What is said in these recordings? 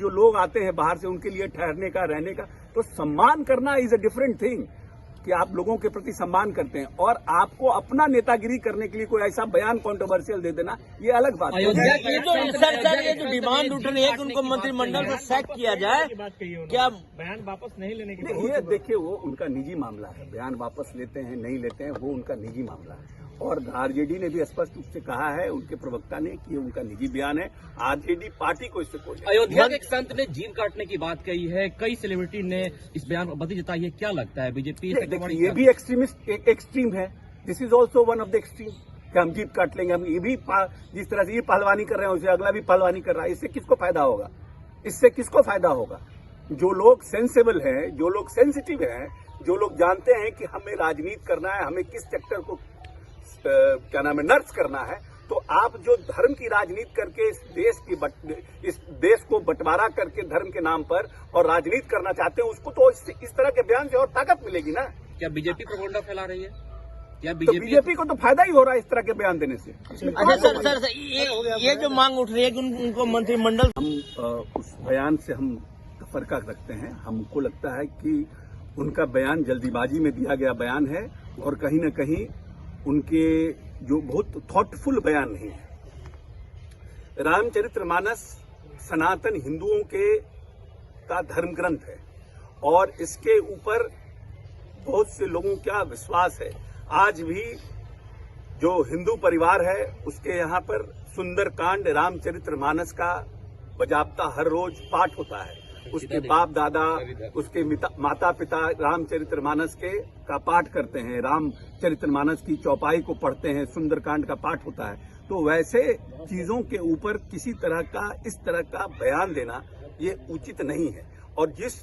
जो लोग आते हैं बाहर से उनके लिए ठहरने का, रहने का, तो सम्मान करना इज अ डिफरेंट थिंग कि आप लोगों के प्रति सम्मान करते हैं। और आपको अपना नेतागिरी करने के लिए कोई ऐसा बयान कंट्रोवर्शियल दे देना, ये अलग बात है। अयोध्या की ये जो डिमांड उठ रही है कि उनको मंत्रिमंडल से सैक किया जाए, क्या बयान वापस नहीं लेने की? ये देखिए, वो उनका निजी मामला है। बयान वापस लेते हैं नहीं लेते हैं, वो उनका निजी मामला है। और आरजेडी ने भी स्पष्ट रूप से कहा है, उनके प्रवक्ता ने, कि उनका निजी बयान है। आरजेडी पार्टी को इससे कोई। अयोध्या के एक संत ने जीव काटने की बात कही है, कई सेलिब्रिटी ने इस बयान पर आपत्ति जताई है, क्या लगता है बीजेपी? ये भी एक्सट्रीम है। This is also one of the extreme कि हम जीव काट लेंगे। हम ये भी जिस तरह से ये पहलवानी कर रहे हैं, उसे अगला भी पहलवानी कर रहा है। इससे किसको फायदा होगा? इससे किसको फायदा होगा? जो लोग सेंसेबल हैं, जो लोग सेंसिटिव हैं, जो लोग जानते हैं कि हमें राजनीति करना है, हमें किस सेक्टर को क्या नाम है नर्स करना है, तो आप जो धर्म की राजनीति करके इस देश को बंटवारा करके धर्म के नाम पर और राजनीति करना चाहते हैं, उसको तो इस तरह के बयान से और ताकत मिलेगी ना। क्या बीजेपी प्रोपेगेंडा फैला रही है? क्या बीजेपी को तो फायदा ही हो रहा है इस तरह के बयान देने से। अच्छा सर, ये जो मांग उठ रही है कि उनको मंत्रिमंडल, हम उस बयान से हम तफरका रखते हैं। हमको लगता है कि उनका बयान जल्दीबाजी में दिया गया बयान है और कहीं न कहीं उनके जो बहुत थॉटफुल बयान नहीं है। रामचरितमानस सनातन हिंदुओं का धर्म ग्रंथ है और इसके ऊपर बहुत से लोगों का विश्वास है। आज भी जो हिंदू परिवार है उसके यहाँ पर सुंदरकांड रामचरितमानस का बजाबता हर रोज पाठ होता है। उसके बाप दादा, उसके माता पिता रामचरितमानस का पाठ करते हैं, रामचरितमानस की चौपाई को पढ़ते हैं, सुंदरकांड का पाठ होता है। तो वैसे चीजों के ऊपर किसी तरह का इस तरह का बयान देना ये उचित नहीं है। और जिस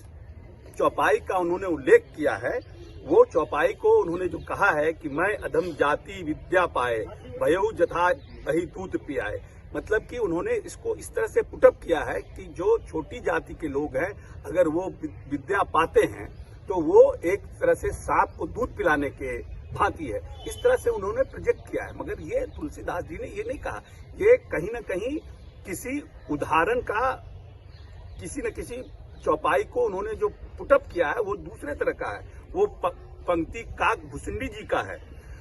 चौपाई का उन्होंने उल्लेख किया है, वो चौपाई को उन्होंने जो कहा है कि मैं अधम जाति विद्या पाए, भयउ जथा अहि दूध पियाए, मतलब कि उन्होंने इसको इस तरह से पुटअप किया है कि जो छोटी जाति के लोग हैं, अगर वो विद्या पाते हैं तो वो एक तरह से सांप को दूध पिलाने के भांति है। इस तरह से उन्होंने प्रोजेक्ट किया है। मगर ये तुलसीदास जी ने ये नहीं कहा। ये कहीं न कहीं किसी उदाहरण का, किसी न किसी चौपाई को उन्होंने जो पुटअप किया है वो दूसरे तरह का है। वो पंक्ति काक भुसुंडी जी का है।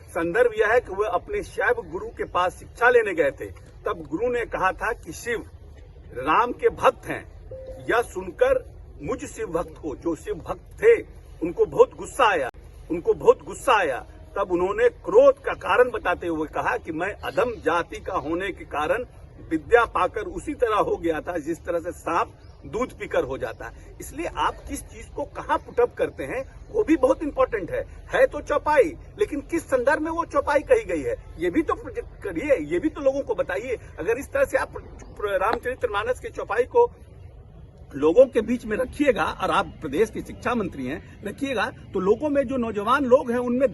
संदर्भ यह है कि वह अपने शैव गुरु के पास शिक्षा लेने गए थे। तब गुरु ने कहा था कि शिव राम के भक्त हैं। यह सुनकर मुझ शिव भक्त को, जो शिव भक्त थे, उनको बहुत गुस्सा आया। तब उन्होंने क्रोध का कारण बताते हुए कहा कि मैं अधम जाति का होने के कारण विद्या पाकर उसी तरह हो गया था जिस तरह से सांप दूध पीकर हो जाता है। इसलिए आप किस चीज को कहाँ पुटअप करते हैं वो भी बहुत इंपॉर्टेंट है तो चौपाई, लेकिन किस संदर्भ में वो चौपाई कही गई है ये भी तो प्रोजेक्ट करिए, ये भी तो लोगों को बताइए। अगर इस तरह से आप रामचरितमानस की चौपाई को लोगों के बीच में रखिएगा और आप प्रदेश के शिक्षा मंत्री हैं रखिएगा, तो लोगों में जो नौजवान लोग हैं उनमें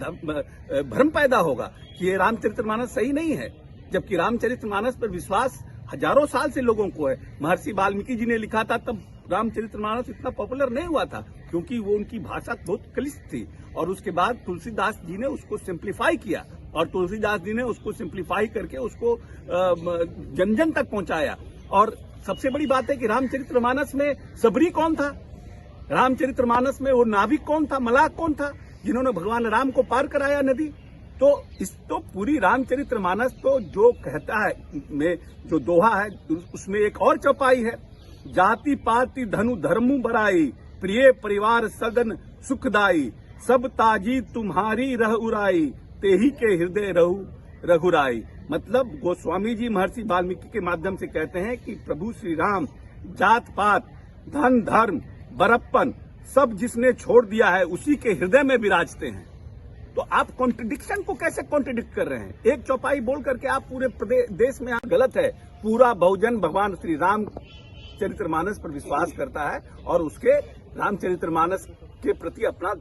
भ्रम पैदा होगा कि ये रामचरितमानस सही नहीं है, जबकि रामचरितमानस पर विश्वास हजारों साल से लोगों को है। महर्षि वाल्मीकि जी ने लिखा था तब रामचरितमानस इतना पॉपुलर नहीं हुआ था क्योंकि वो उनकी भाषा बहुत क्लिष्ट थी। और उसके बाद तुलसीदास जी ने उसको सिंप्लीफाई किया और तुलसीदास जी ने उसको सिंप्लीफाई करके उसको जन जन तक पहुंचाया। और सबसे बड़ी बात है कि रामचरितमानस में सबरी कौन था? रामचरितमानस में वो नाविक कौन था? मलाह कौन था जिन्होंने भगवान राम को पार कराया नदी? तो पूरी रामचरितमानस तो जो कहता है में जो दोहा है उसमें एक और चौपाई है, जाति पाति धनु धर्मु बराई, प्रिय परिवार सगन सुखदाई, सब ताजी तुम्हारी रह उराई, तेही के हृदय रहु रघुराई। मतलब गोस्वामी जी महर्षि वाल्मीकि के माध्यम से कहते हैं कि प्रभु श्री राम जात पात धन धर्म बरप्पन सब जिसने छोड़ दिया है उसी के हृदय में विराजते हैं। तो आप कॉन्ट्रडिक्शन को कैसे कॉन्ट्रडिक्ट कर रहे हैं? एक चौपाई बोल करके आप पूरे देश में गलत है। पूरा बहुजन भगवान श्री राम चरितमानस पर विश्वास करता है और उसके रामचरितमानस के प्रति अपना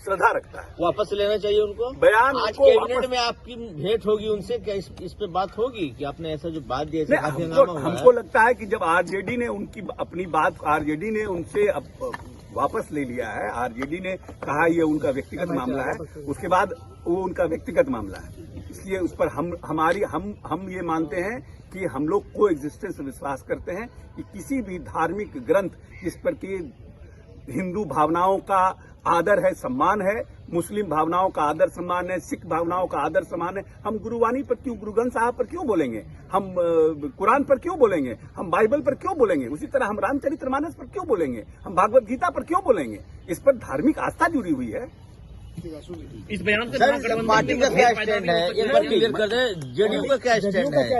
श्रद्धा रखता है। वापस लेना चाहिए उनको। बयान आज कैबिनेट में आपकी भेंट होगी उनसे, क्या इस पे बात होगी कि आपने ऐसा जो बात दी? हमको लगता है कि जब आरजेडी ने उनकी अपनी बात आरजेडी ने उनसे वापस ले लिया है, आरजेडी ने कहा ये उनका व्यक्तिगत मामला है, उसके बाद वो उनका व्यक्तिगत मामला है। इसलिए उस पर हम ये मानते हैं कि हम लोग को एग्जिस्टेंस विश्वास करते हैं कि किसी भी धार्मिक ग्रंथ जिस पर कि हिंदू भावनाओं का आदर है, सम्मान है, मुस्लिम भावनाओं का आदर सम्मान है, सिख भावनाओं का आदर सम्मान है, हम गुरुवाणी पर क्यों, गुरु ग्रंथ साहब पर क्यों बोलेंगे, हम कुरान पर क्यों बोलेंगे, हम बाइबल पर क्यों बोलेंगे, उसी तरह हम रामचरितमानस पर क्यों बोलेंगे, हम भागवत गीता पर क्यों बोलेंगे। इस पर धार्मिक आस्था जुड़ी हुई है। इस बयान से सर पार्टी का क्या स्टैंड है, एक बार क्लियर कर दें, जेडीयू का क्या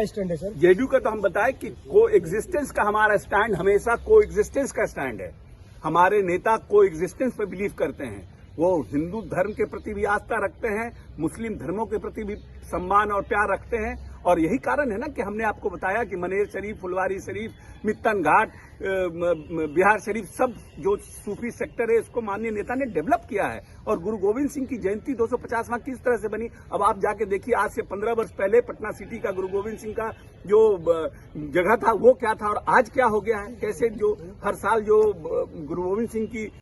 स्टैंड है? जेडीयू का तो हम बताएं कि को एग्जिस्टेंस का हमारा स्टैंड हमेशा को एग्जिस्टेंस का स्टैंड है। हमारे नेता को एग्जिस्टेंस पर बिलीव करते हैं, वो हिंदू धर्म के प्रति भी आस्था रखते हैं, मुस्लिम धर्मों के प्रति भी सम्मान और प्यार रखते हैं। और यही कारण है ना कि हमने आपको बताया कि मनेर शरीफ, फुलवारी शरीफ, मित्तन घाट, बिहार शरीफ, सब जो सूफी सेक्टर है इसको माननीय नेता ने डेवलप किया है। और गुरु गोविंद सिंह की जयंती 250वां किस तरह से बनी, अब आप जाके देखिए, आज से 15 वर्ष पहले पटना सिटी का गुरु गोविंद सिंह का जो जगह था वो क्या था और आज क्या हो गया है, कैसे जो हर साल जो गुरु गोविंद सिंह की